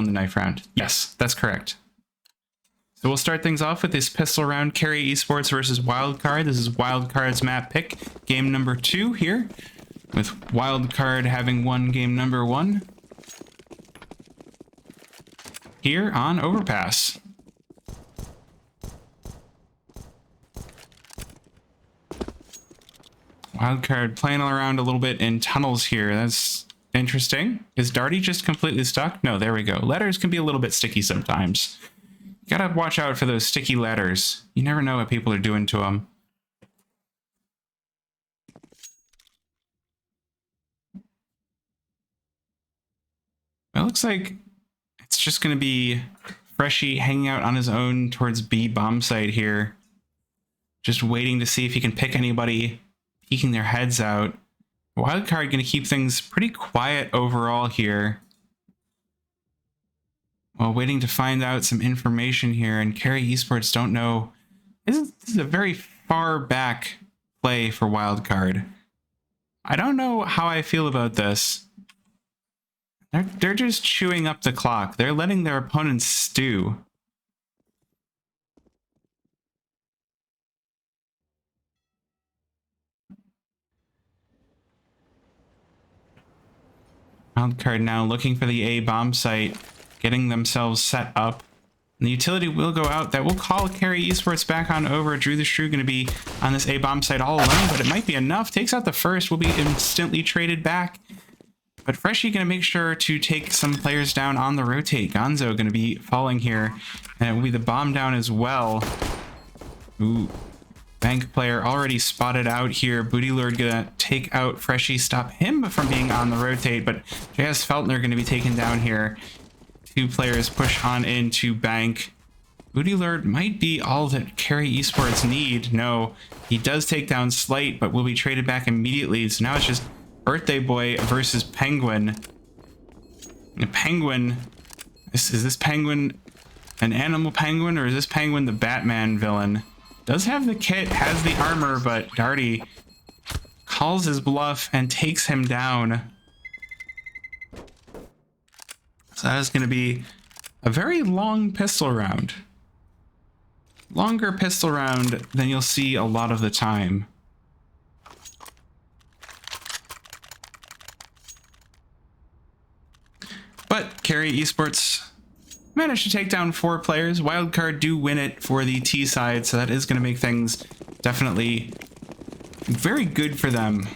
won the knife round. Yes, that's correct. So we'll start things off with this pistol round, kariESPORTS versus Wildcard. This is Wildcard's map pick, game number 2 here, with Wildcard having won game number 1 here on Overpass. Wildcard playing around a little bit in tunnels here. That's interesting. Is Darty just completely stuck? No, there we go. Ladders can be a little bit sticky sometimes. Gotta watch out for those sticky ladders. You never know what people are doing to them. It looks like it's just going to be Freshie hanging out on his own towards B bomb site here. Just waiting to see if he can pick anybody, peeking their heads out. Wildcard going to keep things pretty quiet overall here, while waiting to find out some information here. And kariESPORTS don't know. This is a very far back play for Wildcard. I don't know how I feel about this. They're just chewing up the clock. They're letting their opponents stew. Wildcard now looking for the A bomb site, getting themselves set up. And the utility will go out. That will call kariESPORTS back on over. Drew the Shrew going to be on this A bomb site all alone, but it might be enough. Takes out the first, will be instantly traded back. But Freshie going to make sure to take some players down on the rotate. Gonzo going to be falling here, and it will be the bomb down as well. Ooh, bank player already spotted out here. Booty Lord going to take out Freshie, stop him from being on the rotate, but JS Feltner going to be taken down here. 2 players push on into bank. Booty Lord might be all that kariESPORTS need. No, he does take down Slight, but will be traded back immediately. So now it's just Birthday Boy versus Penguin. And Penguin, is this Penguin an animal penguin, or is this Penguin the Batman villain? Does have the kit, has the armor, but Darty calls his bluff and takes him down. So that is going to be a very long pistol round. Longer pistol round than you'll see a lot of the time. But kariESPORTS managed to take down 4 players. Wildcard do win it for the T side, so that is going to make things definitely very good for them.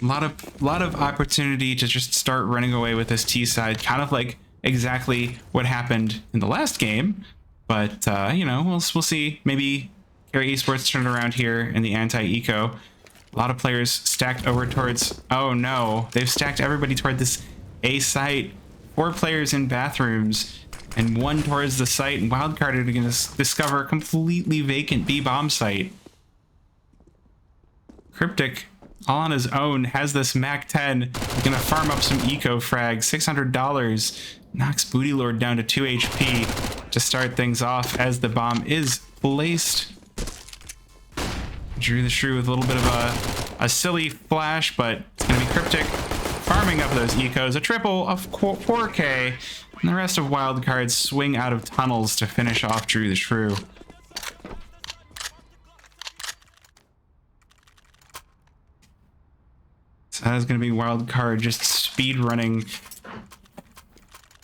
A lot of opportunity to just start running away with this T side, kind of like exactly what happened in the last game. But you know, we'll see. Maybe kariESPORTS turn around here in the anti-eco. A lot of players stacked over towards. Oh no, they've stacked everybody toward this A site. 4 players in bathrooms and 1 towards the site, and Wildcard are going to discover a completely vacant B bomb site. Cryptic, all on his own, has this Mac 10. He's going to farm up some eco frags. $600 knocks Booty Lord down to 2 HP to start things off as the bomb is placed. Drew the Shrew with a little bit of a silly flash, but it's going to be Cryptic farming up those ecos. A triple of 4K, and the rest of Wildcard's swing out of tunnels to finish off Drew the Shrew. So that is going to be Wildcard just speed running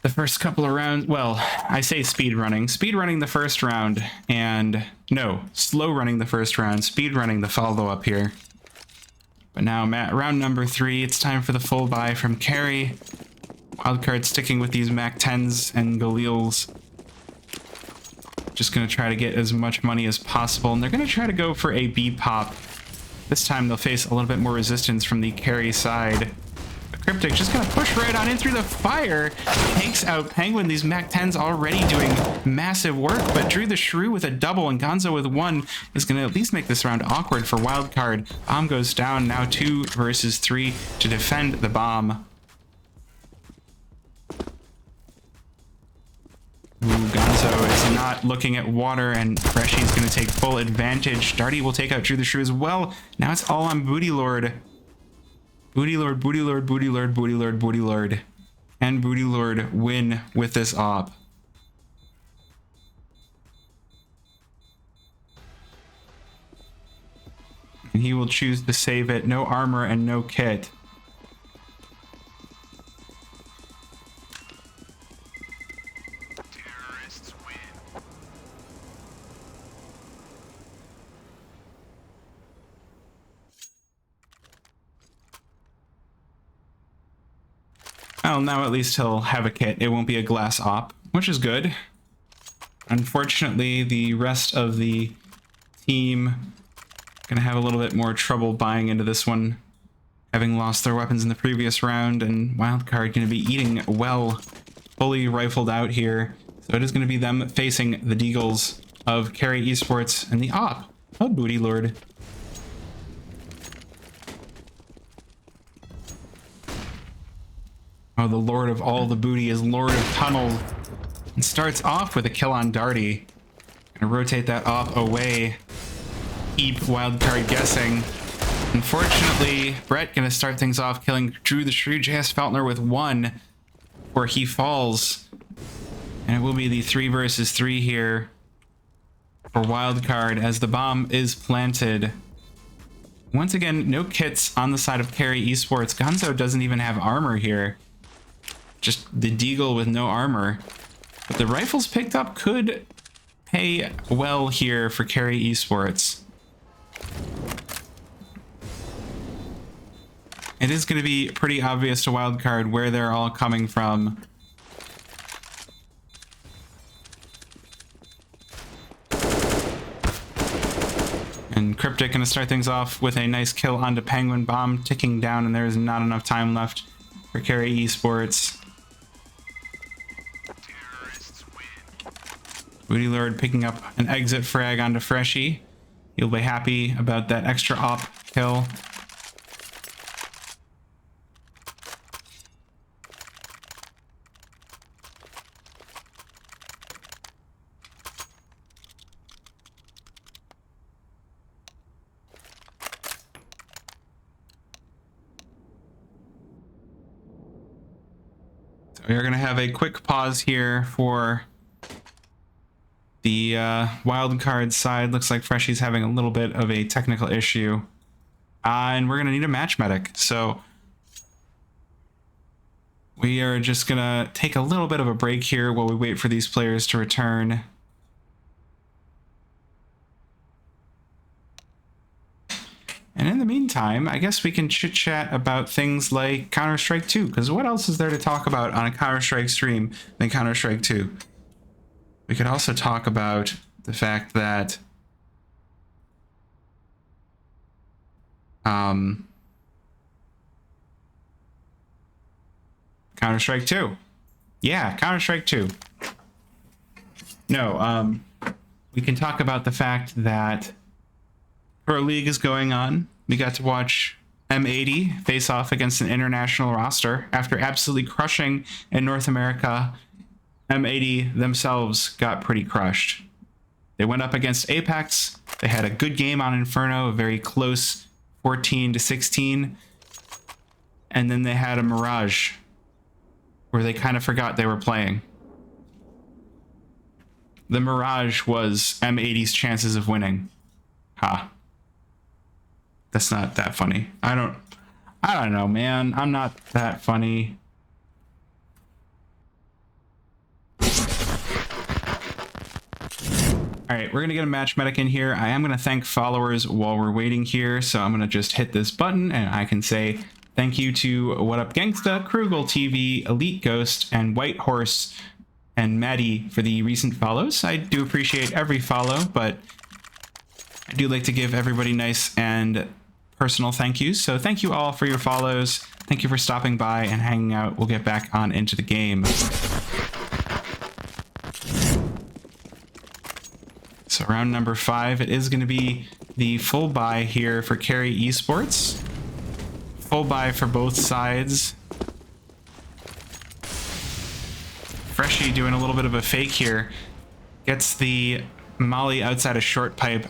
the first couple of rounds. Well, I say speed running the first round, and no, slow running the first round, speed running the follow up here. But now, round number 3, it's time for the full buy from kari. Wildcard sticking with these Mac 10s and Galils. Just going to try to get as much money as possible, and they're going to try to go for a B pop. This time they'll face a little bit more resistance from the kari side. Cryptic just gonna push right on in through the fire. Takes out Penguin. These Mac 10s already doing massive work, but Drew the Shrew with a double and Gonzo with 1 is gonna at least make this round awkward for Wildcard. Bomb goes down, now 2 versus 3 to defend the bomb. Ooh, Gonzo is not looking at water, and Freshie's gonna take full advantage. Darty will take out Drew the Shrew as well. Now it's all on Booty Lord. Booty Lord, Booty Lord, Booty Lord, Booty Lord, Booty Lord. and Booty Lord win with this op. And he will choose to save it. No armor and no kit. Terrorists win. Well, now at least he'll have a kit. It won't be a glass op, which is good. Unfortunately, the rest of the team gonna have a little bit more trouble buying into this one, having lost their weapons in the previous round, and Wildcard gonna be eating well, fully rifled out here. So it is gonna be them facing the Deagles of kariESPORTS and the op of Booty Lord. Oh, the Lord of all the booty is Lord of Tunnel, and starts off with a kill on Darty. Gonna rotate that op away. Keep Wildcard guessing. Unfortunately, Brett gonna start things off, killing Drew the Shrew JS Feltner with 1 where he falls. And it will be the 3 versus 3 here for Wildcard as the bomb is planted. Once again, no kits on the side of kariESPORTS. Gonzo doesn't even have armor here. Just the Deagle with no armor. But the rifles picked up could pay well here for kariESPORTS. It is going to be pretty obvious to Wildcard where they're all coming from. And Cryptic going to start things off with a nice kill onto Penguin. Bomb ticking down, and there is not enough time left for kariESPORTS. Booty Lord picking up an exit frag onto Freshy. He'll be happy about that extra op kill. So we're going to have a quick pause here for the Wildcard side. Looks like Freshy's having a little bit of a technical issue. And we're going to need a match medic. So we are just going to take a little bit of a break here while we wait for these players to return. And in the meantime, I guess we can chit-chat about things like Counter-Strike 2, because what else is there to talk about on a Counter-Strike stream than Counter-Strike 2? We could also talk about the fact that Counter-Strike 2. Yeah, Counter-Strike 2. No, we can talk about the fact that Pro League is going on. We got to watch M80 face off against an international roster after absolutely crushing in North America. M80 themselves got pretty crushed. They went up against Apex. They had a good game on Inferno, a very close 14-16. And then they had a Mirage where they kind of forgot they were playing. The Mirage was M80's chances of winning. Ha. That's not that funny. I don't know, man. I'm not that funny. All right, we're gonna get a match medic in here. I am gonna thank followers while we're waiting here, so I'm gonna just hit this button and I can say thank you to What Up Gangsta, Krugel TV, Elite Ghost, and White Horse, and Maddie for the recent follows. I do appreciate every follow, but I do like to give everybody nice and personal thank yous. So thank you all for your follows. Thank you for stopping by and hanging out. We'll get back on into the game. So round number 5, it is going to be the full buy here for kariESPORTS. Full buy for both sides. Freshy doing a little bit of a fake here. Gets the molly outside a short pipe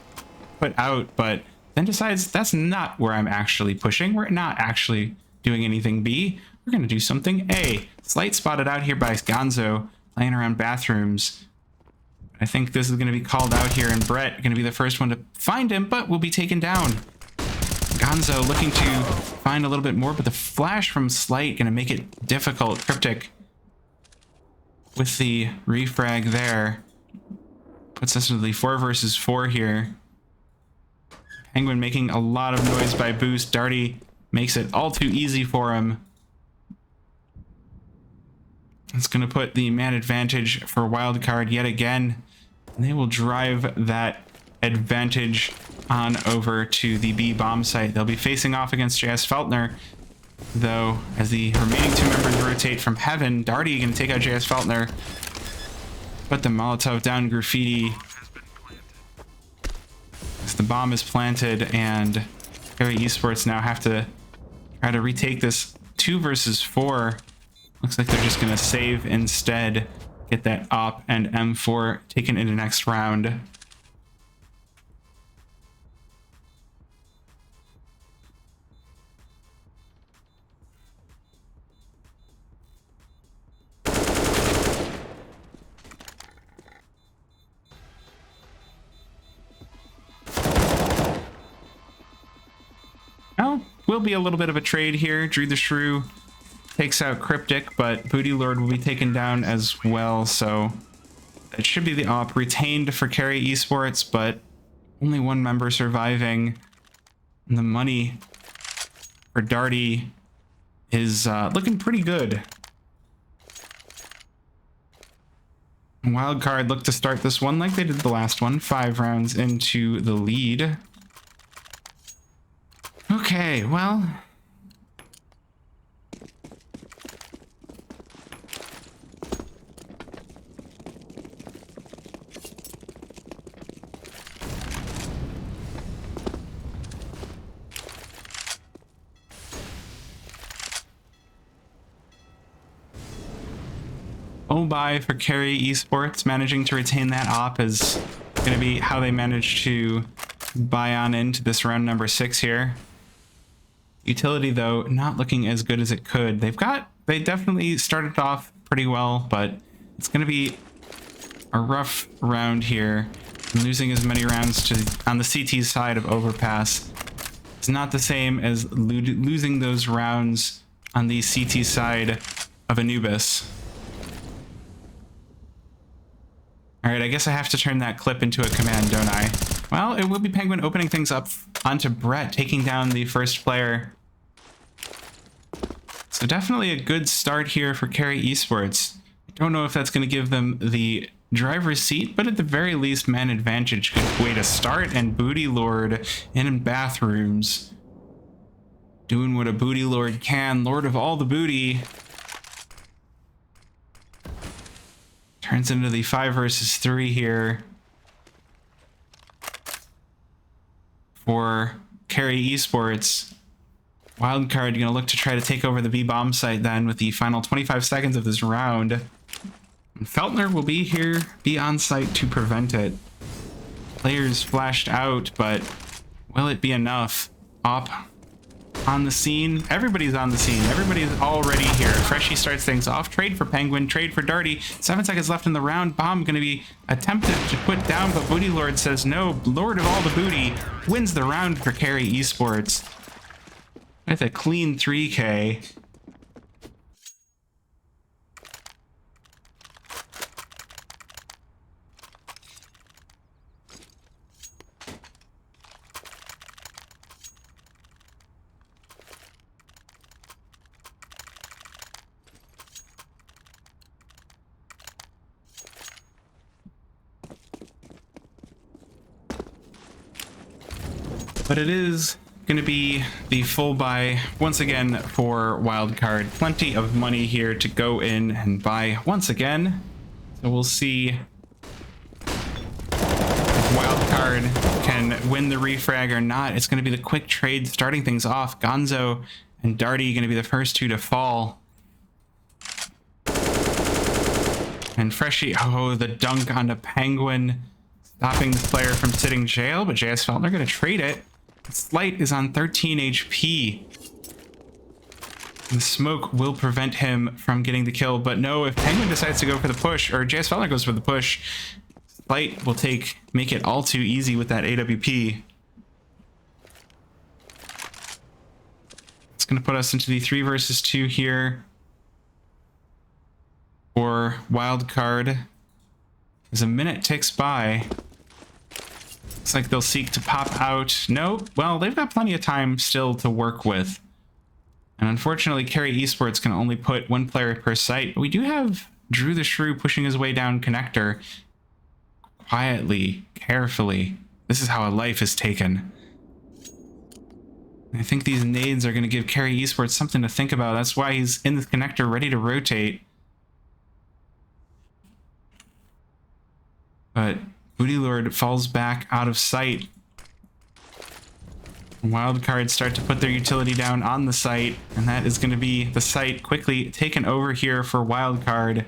put out, but then decides that's not where I'm actually pushing. We're not actually doing anything B. we're going to do something A. Slight spotted out here by Gonzo, playing around bathrooms. I think this is going to be called out here, and Brett going to be the first one to find him, but will be taken down. Gonzo looking to find a little bit more, but the flash from Slight going to make it difficult. Cryptic with the refrag there. Puts us into the 4 versus 4 here. Penguin making a lot of noise by boost. Darty makes it all too easy for him. It's going to put the man advantage for Wildcard yet again. And they will drive that advantage on over to the B bomb site. They'll be facing off against JS Feltner, though, as the remaining 2 members rotate from heaven. Darty going to take out JS Feltner. Put the Molotov down. Graffiti. As the bomb is planted, and kariESPORTS now have to try to retake this 2 versus 4. Looks like they're just going to save instead. Get that op and M4 taken into next round. Well, will be a little bit of a trade here. Drew the Shrew takes out Cryptic, but Booty Lord will be taken down as well, so it should be the op retained for kariESPORTS, but only 1 member surviving. And the money for Darty is looking pretty good. Wildcard look to start this one like they did the last one, 5 rounds into the lead. Okay, well, full buy for kariESPORTS. Managing to retain that op is going to be how they manage to buy on into this round number 6 here. Utility, though, not looking as good as it could. They definitely started off pretty well, but it's going to be a rough round here. Losing as many rounds on the CT side of Overpass is not the same as losing those rounds on the CT side of Anubis. All right, I guess I have to turn that clip into a command, don't I? Well, it will be Penguin opening things up onto Brett, taking down the first player. So definitely a good start here for kariESPORTS. I don't know if that's going to give them the driver's seat, but at the very least, man advantage. Good way to start, and Booty Lord in bathrooms. Doing what a Booty Lord can, Lord of all the booty. Turns into the 5 versus 3 here for kariESPORTS. Wildcard going to look to try to take over the B bomb site then with the final 25 seconds of this round. And Feltner will be on site to prevent it. Players flashed out, but will it be enough? Op on the scene. Everybody's on the scene. Everybody's already here. Freshie starts things off. Trade for Penguin. Trade for Darty. 7 seconds left in the round. Bomb going to be attempted to put down, but Booty Lord says no. Lord of all the booty wins the round for kariESPORTS with a clean 3K. But it is going to be the full buy once again for Wildcard. Plenty of money here to go in and buy once again. So we'll see if Wildcard can win the refrag or not. It's going to be the quick trade starting things off. Gonzo and Darty going to be the first 2 to fall. And Freshie, oh, the dunk onto Penguin, stopping the player from sitting jail, but JS Feltner going to trade it. Slight is on 13 HP. And the smoke will prevent him from getting the kill, but no, if Penguin decides to go for the push, or JS Feltner goes for the push, Light will make it all too easy with that AWP. It's going to put us into the 3 versus 2 here for Wildcard. As a minute ticks by, looks like they'll seek to pop out. No, well, they've got plenty of time still to work with. And unfortunately, kariESPORTS can only put 1 player per site. But we do have Drew the Shrew pushing his way down connector. Quietly, carefully. This is how a life is taken. I think these nades are going to give kariESPORTS something to think about. That's why he's in the connector ready to rotate. But Booty Lord falls back out of sight. Wildcards start to put their utility down on the site, and that is going to be the site quickly taken over here for Wildcard.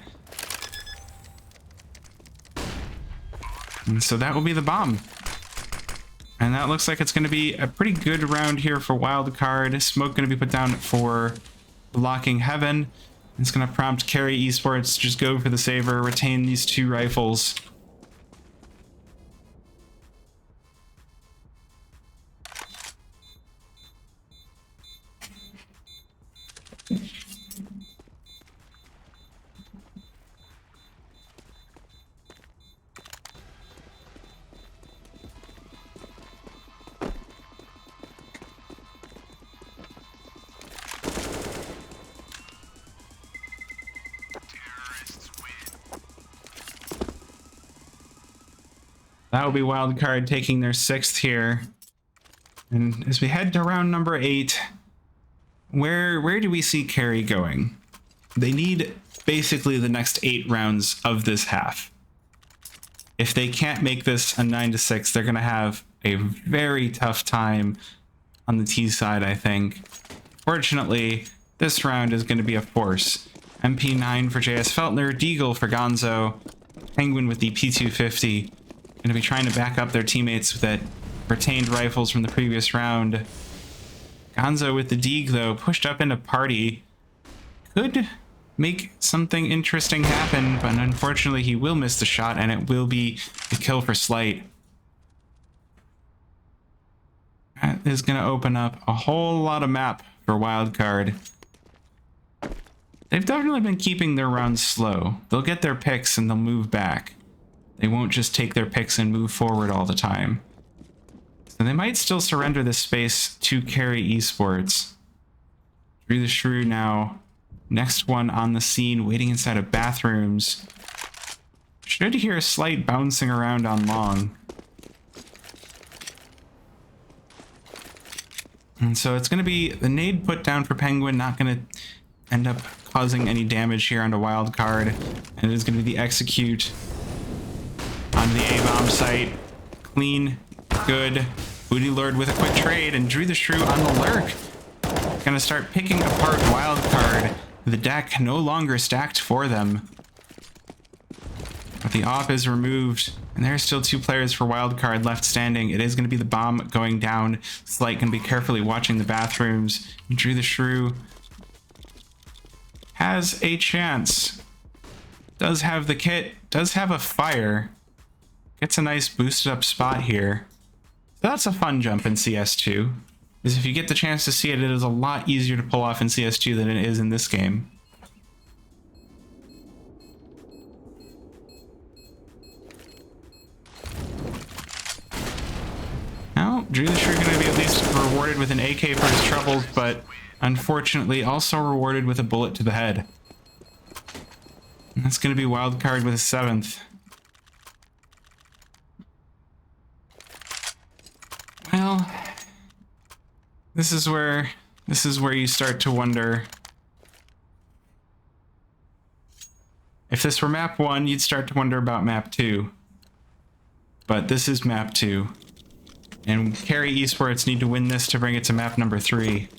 And so that will be the bomb. And that looks like it's going to be a pretty good round here for Wildcard. Smoke going to be put down for blocking Heaven. It's going to prompt kariESPORTS to just go for the saver, retain these 2 rifles. That will be Wildcard taking their 6th here. And as we head to round number 8, where do we see kari going? They need basically the next 8 rounds of this half. If they can't make this a 9-6, they're going to have a very tough time on the T side, I think. Fortunately, this round is going to be a force. MP9 for JS Feltner, Deagle for Gonzo, Penguin with the P250. Going to be trying to back up their teammates that retained rifles from the previous round. Gonzo with the Deeg, though, pushed up into party. Could make something interesting happen, but unfortunately he will miss the shot, and it will be the kill for Slight. That is going to open up a whole lot of map for Wildcard. They've definitely been keeping their rounds slow. They'll get their picks and they'll move back. They won't just take their picks and move forward all the time. So they might still surrender this space to kariESPORTS. Drew the Shrew now. Next one on the scene, waiting inside of bathrooms. Should hear a slight bouncing around on long. And so it's going to be the nade put down for Penguin, not going to end up causing any damage here onto Wildcard. And it is going to be the execute on the A-bomb site. Clean, good. Booty Lord with a quick trade, and Drew the Shrew on the lurk. Gonna start picking apart Wildcard. The deck no longer stacked for them. But the op is removed, and there are still 2 players for Wildcard left standing. It is going to be the bomb going down. Slight going to be carefully watching the bathrooms. Drew the Shrew has a chance. Does have the kit, does have a fire. Gets a nice boosted up spot here. So that's a fun jump in CS2. Because if you get the chance to see it, it is a lot easier to pull off in CS2 than it is in this game. Now, Drew the Shrew going to be at least rewarded with an AK for his troubles, but unfortunately also rewarded with a bullet to the head. And that's going to be Wildcard with a 7th. Well, this is where you start to wonder. If this were map 1, you'd start to wonder about map 2. But this is map 2. And kariESPORTS need to win this to bring it to map number 3.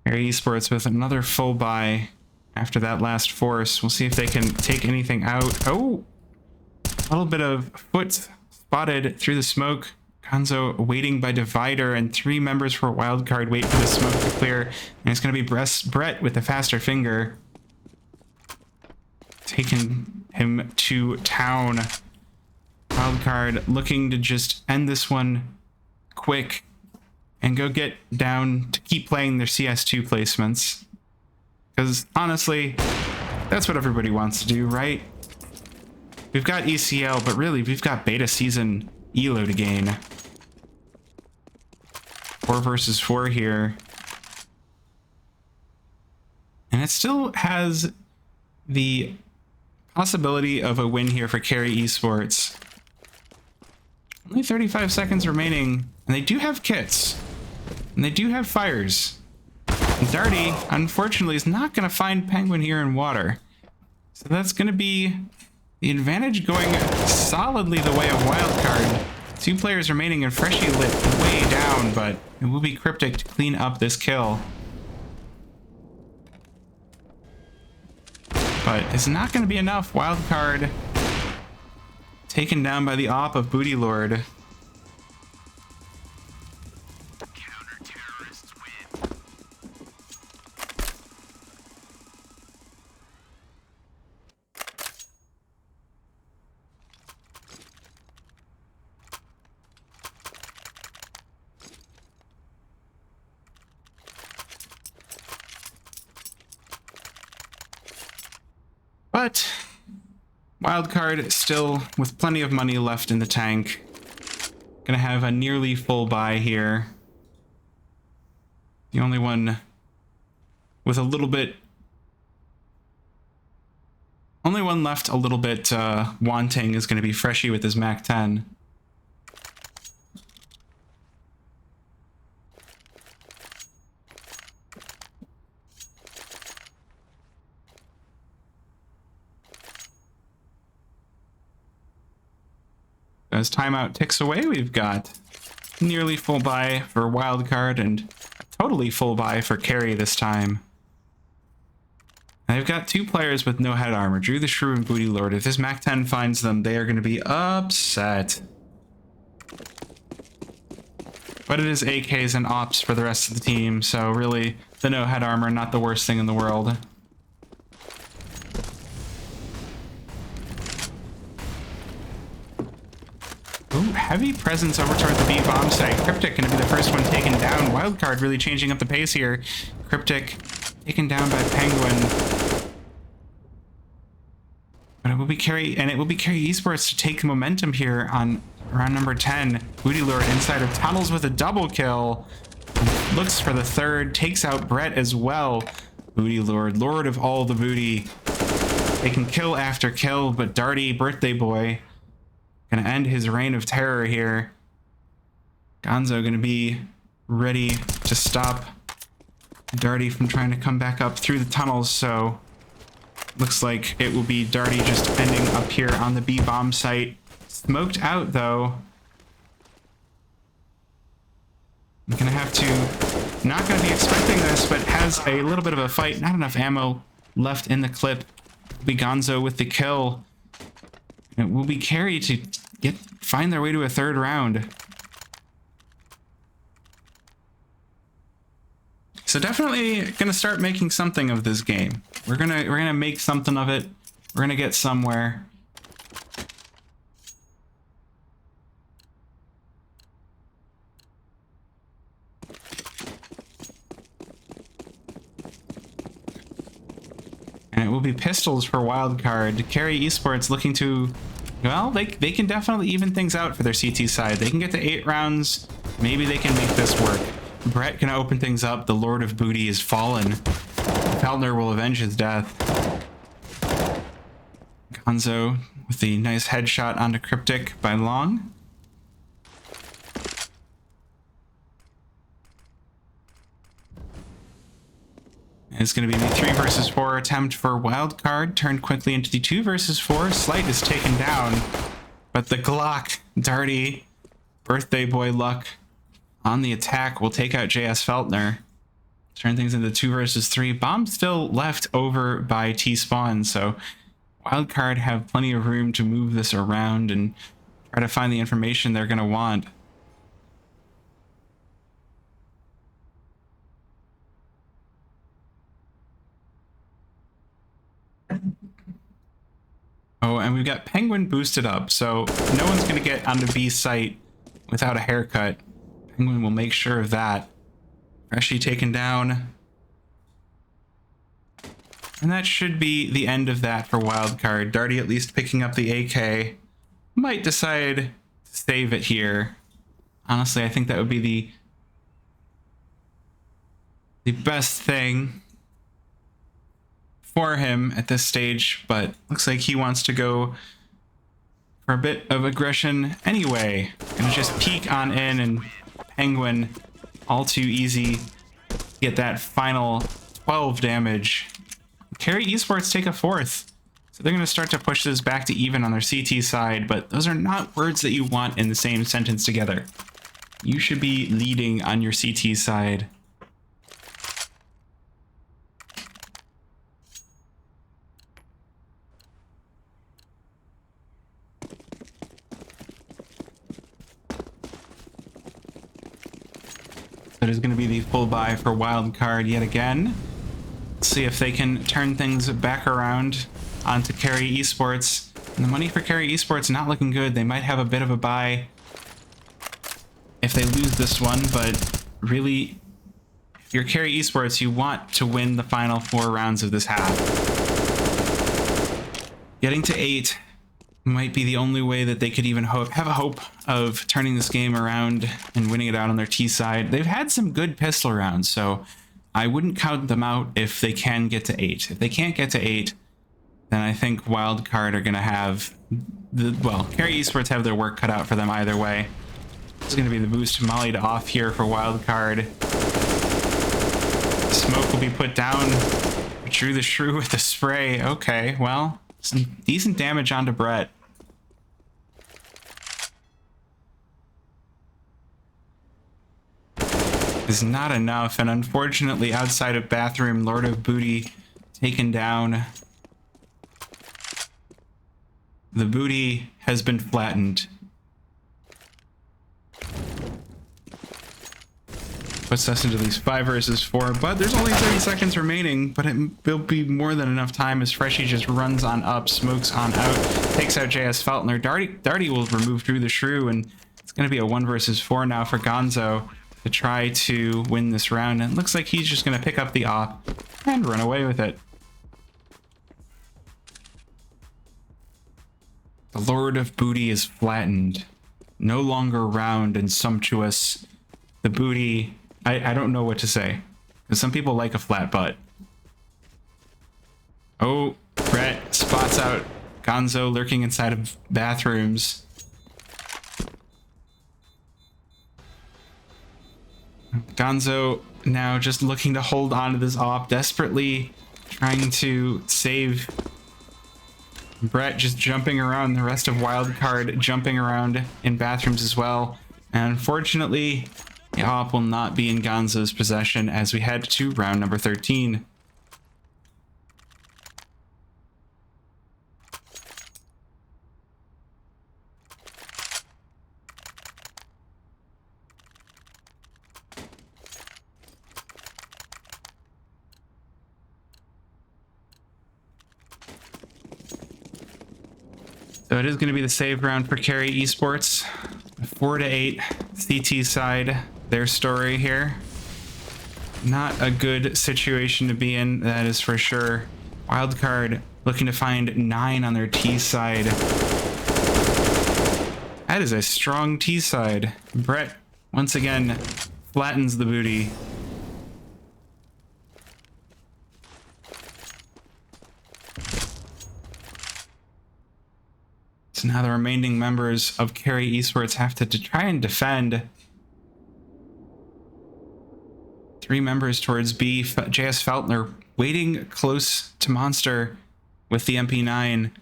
kariESPORTS with another full buy after that last force. We'll see if they can take anything out. Oh, a little bit of foot spotted through the smoke. Gonzo waiting by divider, and 3 members for Wildcard wait for the smoke to clear. And it's going to be Brett with the faster finger, taking him to town. Wildcard looking to just end this one quick and go get down to keep playing their CS2 placements. Because honestly, that's what everybody wants to do, right? We've got ECL, but really we've got beta season ELO to gain. 4 versus 4 here. And it still has the possibility of a win here for kariESPORTS. Only 35 seconds remaining, and they do have kits. And they do have fires. And Darty, unfortunately, is not going to find Penguin here in water. So that's going to be the advantage going solidly the way of Wildcard. 2 players remaining and Freshie lit way down, but it will be Cryptic to clean up this kill. But it's not going to be enough. Wildcard taken down by the op of Booty Lord. But Wildcard still with plenty of money left in the tank. Gonna have a nearly full buy here. The only one with a little bit... Only one left a little bit wanting is gonna be Freshie with his Mac 10. As timeout ticks away, we've got nearly full buy for Wildcard and a totally full buy for kari this time. And they've got 2 players with no head armor, Drew the Shrew and Booty Lord. If this Mac 10 finds them, they are going to be upset. But it is AKs and ops for the rest of the team, so really, the no head armor, not the worst thing in the world. Ooh, heavy presence over toward the B bomb site. Cryptic going to be the first one taken down. Wildcard really changing up the pace here. Cryptic taken down by Penguin. But it will be kariESPORTS to take momentum here on round number 10. Booty Lord inside of tunnels with a double kill. Looks for the 3rd, takes out Brett as well. Booty Lord, lord of all the booty. They can kill after kill, but Darty, birthday boy, gonna end his reign of terror here. Gonzo gonna be ready to stop Darty from trying to come back up through the tunnels, so looks like it will be Darty just ending up here on the B bomb site. Smoked out though. I'm gonna have to, not gonna be expecting this, but has a little bit of a fight. Not enough ammo left in the clip. It'll be Gonzo with the kill. It will be kari to find their way to a 3rd round. So definitely gonna start making something of this game. We're gonna make something of it. We're gonna get somewhere. And it will be pistols for Wildcard. kariESPORTS looking to, well, they can definitely even things out for their CT side. They can get to 8 rounds. Maybe they can make this work. Brett can open things up. The Lord of Booty is fallen. Feltner will avenge his death. Gonzo with the nice headshot onto Cryptic by Long. It's going to be the 3 versus 4 attempt for Wildcard, turned quickly into the 2 versus 4. Slight is taken down, but the Glock, Darty, birthday boy Luck on the attack will take out JS Feltner. turn things into 2 versus 3. Bomb still left over by T-Spawn, so Wildcard have plenty of room to move this around and try to find the information they're going to want. Oh, and we've got Penguin boosted up, so no one's going to get onto B site without a haircut. Penguin will make sure of that. Freshie taken down. And that should be the end of that for Wildcard. Darty at least picking up the AK. Might decide to save it here. Honestly, I think that would be the best thing for him at this stage, but looks like he wants to go for a bit of aggression anyway. Gonna just peek on in, and Penguin all too easy get that final 12 damage. kariESPORTS take a 4th, so they're going to start to push this back to even on their CT side, but those are not words that you want in the same sentence together. You should be leading on your CT side. That is going to be the full buy for Wildcard yet again. Let's see if they can turn things back around onto kariESPORTS. And the money for kariESPORTS not looking good. They might have a bit of a buy if they lose this one, but really, if you're kariESPORTS, you want to win the final 4 rounds of this half. Getting to 8 might be the only way that they could even have a hope of turning this game around and winning it out on their T side. They've had some good pistol rounds, so I wouldn't count them out if they can get to 8. If they can't get to 8, then I think Wildcard are going to have kariESPORTS have their work cut out for them either way. This is going to be the boost mollied off here for Wildcard. Smoke will be put down. Drew the shrew with the spray. Okay, well, some decent damage onto Brett. Is not enough, and unfortunately outside of bathroom, Lord of Booty taken down. The booty has been flattened. Puts us into these 5 versus 4, but there's only 30 seconds remaining, but it will be more than enough time as Freshie just runs on up, smokes on out, takes out JS Feltner. Darty will remove Drew the Shrew, and it's going to be a 1 versus 4 now for Gonzo to try to win this round. And it looks like he's just going to pick up the op and run away with it. The Lord of Booty is flattened. No longer round and sumptuous. The booty... I don't know what to say. Because some people like a flat butt. Oh, Brett spots out Gonzo lurking inside of bathrooms. Gonzo now just looking to hold on to this op, desperately trying to save Brett, just jumping around, the rest of Wildcard jumping around in bathrooms as well. And unfortunately, the op will not be in Gonzo's possession as we head to round number 13. So it is going to be the save round for kariESPORTS. 4 to 8 CT side, their story here. Not a good situation to be in, that is for sure. Wildcard looking to find 9 on their T side. That is a strong T side. Brett once again flattens the booty. So now the remaining members of kariESPORTS have to try and defend. 3 members towards B. JS Feltner waiting close to Monster with the MP9.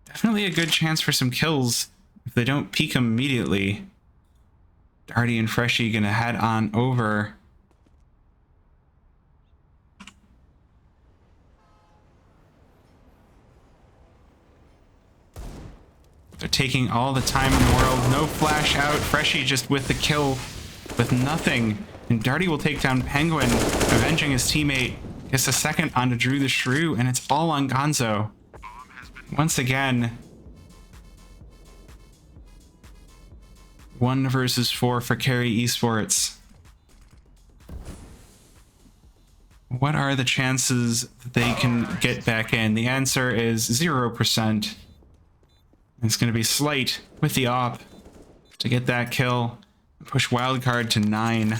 Definitely a good chance for some kills if they don't peek him immediately. Darty and Freshie gonna head on over. They're taking all the time in the world. No flash out. Freshie just with the kill with nothing. And Darty will take down Penguin, avenging his teammate. Gets a second onto Drew the Shrew, and it's all on Gonzo. Once again, 1 versus 4 for kariESPORTS. What are the chances that they can get back in? The answer is 0%. It's going to be Slight with the op to get that kill. Push Wildcard to 9.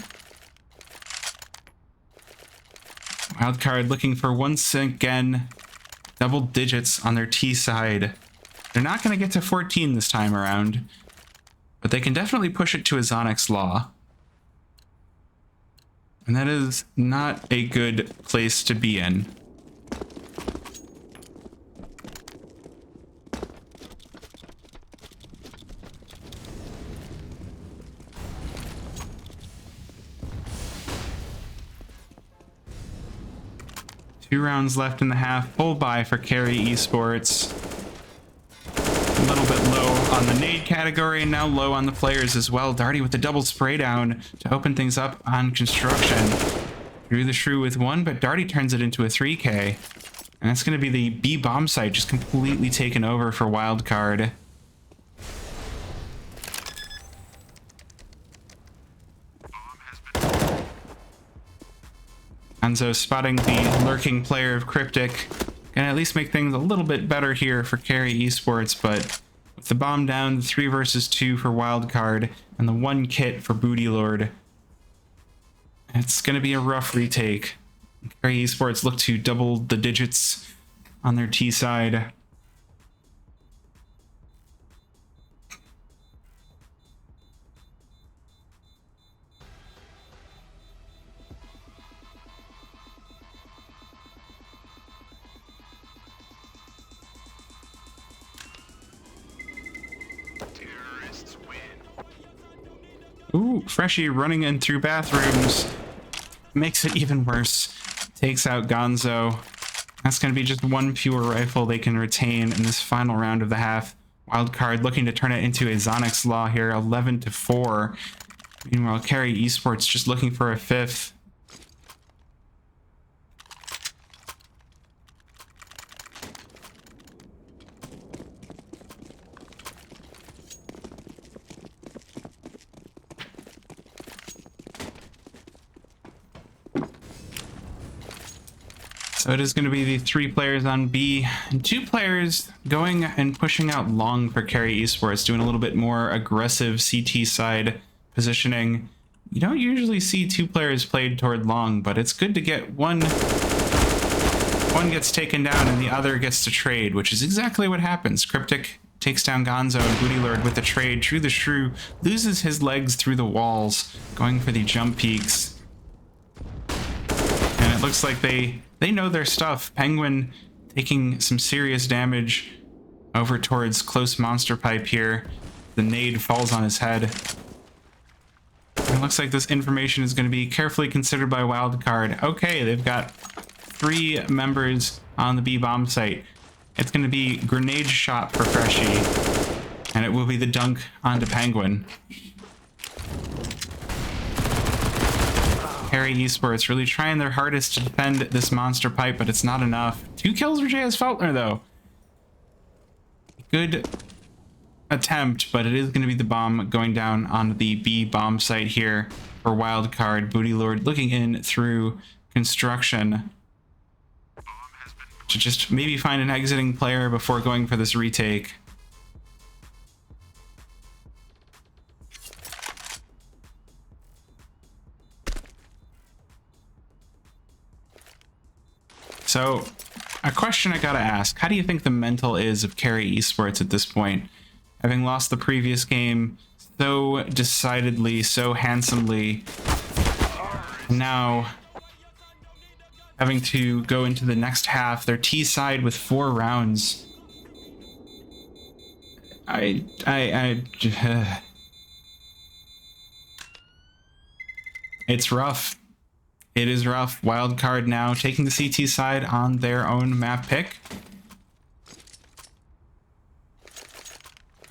Wildcard looking for once again double digits on their T side. They're not going to get to 14 this time around, but they can definitely push it to a Zonix Law. And that is not a good place to be in. Two rounds left in the half. Full buy for kariESPORTS. A little bit low on the nade category, and now low on the players as well. Darty with the double spray down to open things up on construction. Drew the Shrew with 1, but Darty turns it into a 3K. And that's going to be the B bomb site just completely taken over for Wildcard. Gonzo spotting the lurking player of Cryptic. Can at least make things a little bit better here for kariESPORTS, but with the bomb down, the 3 versus 2 for Wildcard, and the 1 kit for Booty Lord, it's going to be a rough retake. kariESPORTS look to double the digits on their T side. Ooh, Freshie running in through bathrooms. Makes it even worse. Takes out Gonzo. That's going to be just 1 pure rifle they can retain in this final round of the half. Wildcard looking to turn it into a Zonix Law here, 11-4. Meanwhile, kariESPORTS just looking for a 5th. So it is going to be the 3 players on B, and 2 players going and pushing out long for kariESPORTS, doing a little bit more aggressive CT side positioning. You don't usually see 2 players played toward long, but it's good to get one gets taken down and the other gets to trade, which is exactly what happens. Cryptic takes down Gonzo and Booty Lord with the trade. Drew the Shrew loses his legs through the walls, going for the jump peaks. And it looks like they know their stuff. Penguin taking some serious damage over towards close monster pipe here. The nade falls on his head. It looks like this information is going to be carefully considered by Wildcard. Okay, they've got 3 members on the B bomb site. It's going to be grenade shot for Freshie, and it will be the dunk onto Penguin. kariESPORTS really trying their hardest to defend this monster pipe, but it's not enough. 2 kills for JS Feltner, though. Good attempt, but it is going to be the bomb going down on the B bomb site here for Wildcard. Booty Lord looking in through construction to just maybe find an exiting player before going for this retake. So, a question I gotta ask, how do you think the mental is of kariESPORTS at this point? Having lost the previous game so decidedly, so handsomely, and now having to go into the next half, their T side with 4 rounds. It's rough. It is rough. Wildcard now taking the CT side on their own map pick.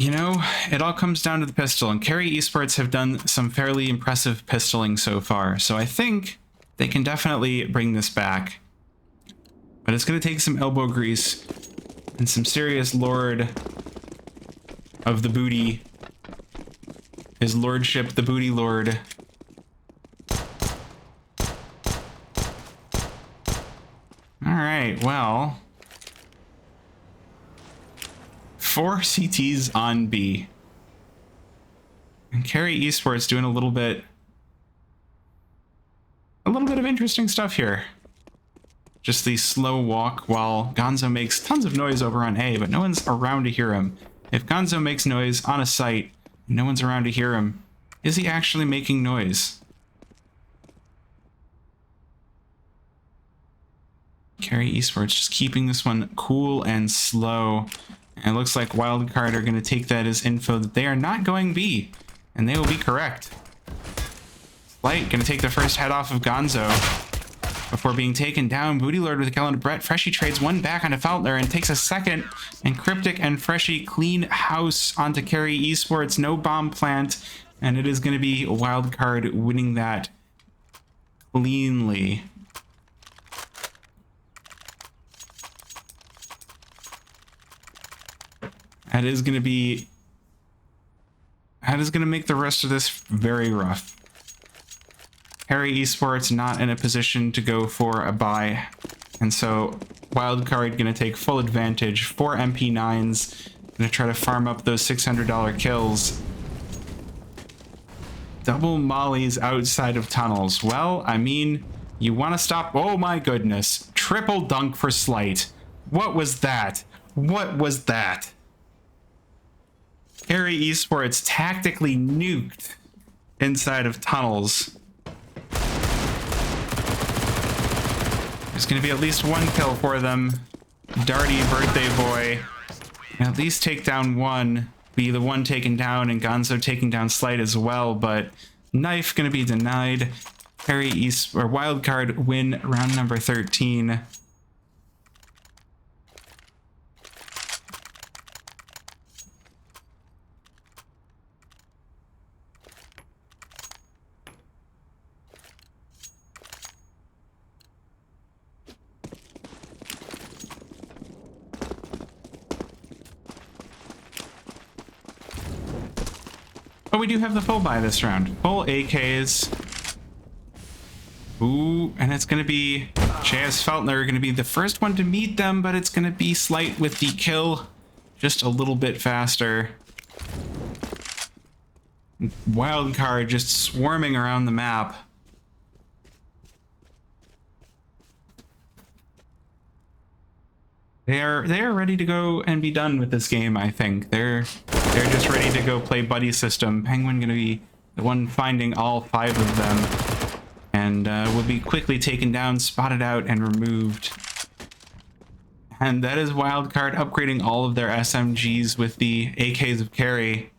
You know, it all comes down to the pistol, and kariESPORTS have done some fairly impressive pistoling so far, so I think they can definitely bring this back. But it's going to take some elbow grease and some serious lord of the booty. His lordship, the booty lord. Alright, well... 4 CTs on B. And kariESPORTS doing a little bit of interesting stuff here. Just the slow walk while Gonzo makes tons of noise over on A, but no one's around to hear him. If Gonzo makes noise on a site, no one's around to hear him, is he actually making noise? kariESPORTS just keeping this one cool and slow. And it looks like Wildcard are going to take that as info that they are not going B. And they will be correct. Light going to take the first head off of Gonzo before being taken down. Booty Lord with a kill on Brett. Freshie trades one back onto Feltner and takes a second. And Cryptic and Freshie clean house onto kariESPORTS. No bomb plant. And it is going to be Wildcard winning that cleanly. That is going to make the rest of this very rough. kariESPORTS not in a position to go for a buy. And so Wildcard going to take full advantage. 4 MP9s. Going to try to farm up those $600 kills. Double mollies outside of tunnels. Well, I mean, you want to stop... Oh my goodness. Triple dunk for Slight. What was that? What was that? kariESPORTS tactically nuked inside of tunnels. There's going to be at least one kill for them. Darty, birthday boy. And at least take down one. Be the one taken down, and Gonzo taking down Slight as well. But knife going to be denied. kariESPORTS or Wildcard win round number 13. But we do have the full buy this round. Full AKs. Ooh, and it's going to be JS Feltner going to be the first one to meet them, but it's going to be Slight with the kill just a little bit faster. Wildcard just swarming around the map. They are ready to go and be done with this game, I think. They're just ready to go play buddy system. Penguin gonna be the one finding all 5 of them. And will be quickly taken down, spotted out, and removed. And that is Wildcard upgrading all of their SMGs with the AKs of kari.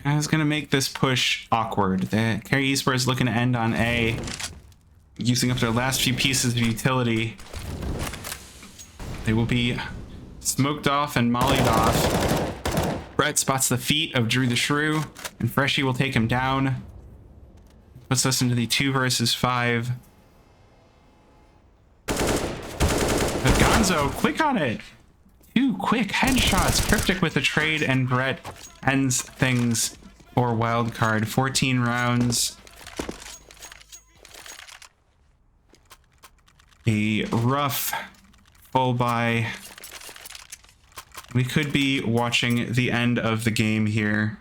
I was gonna make this push awkward. The kariESPORTS is looking to end on A, using up their last few pieces of utility. They will be smoked off and mollied off. Brett spots the feet of Drew the Shrew, and Freshie will take him down. Puts us into the 2 versus 5. But Gonzo, quick on it! 2 quick headshots. Cryptic with a trade, and Brett ends things for Wildcard. 14 rounds. A rough full buy. We could be watching the end of the game here.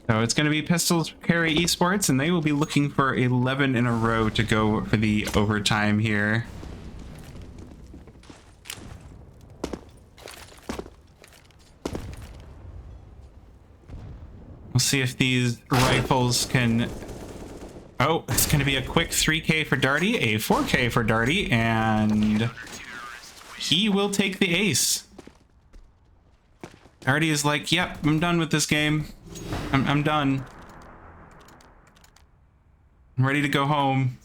So it's going to be Pistols kariESPORTS, and they will be looking for 11 in a row to go for the overtime here. We'll see if these rifles can... Oh, it's going to be a quick 3K for Darty, a 4K for Darty, and he will take the ace. Darty is like, yep, I'm done with this game. I'm done. I'm ready to go home.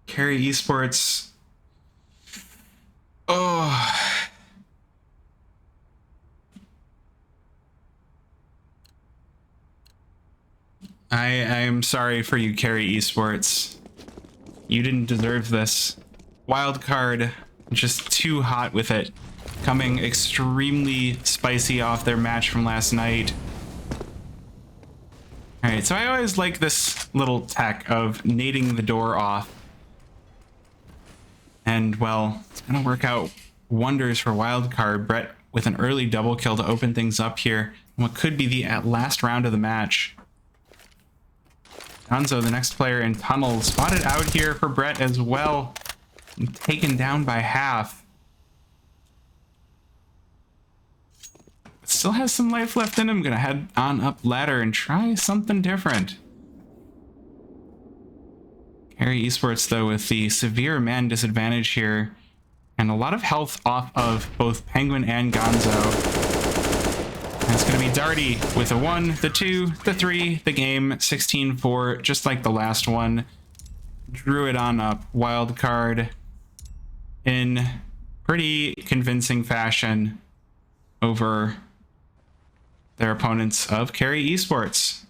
kariESPORTS. Oh. I am sorry for you, kariESPORTS. You didn't deserve this. Wildcard, just too hot with it. Coming extremely spicy off their match from last night. Alright, so I always like this little tech of nading the door off. And, well, it's gonna work out wonders for Wildcard. Brett with an early double kill to open things up here in what could be the last round of the match. Gonzo, the next player in tunnel, spotted out here for Brett as well. And taken down by half. Still has some life left in him. Gonna head on up ladder and try something different. kariESPORTS, though, with the severe man disadvantage here. And a lot of health off of both Penguin and Gonzo. And it's going to be Darty with a 1, the 2, the 3, the game, 16-4, just like the last one. Drew it on up. Wildcard in pretty convincing fashion over their opponents of kariESPORTS.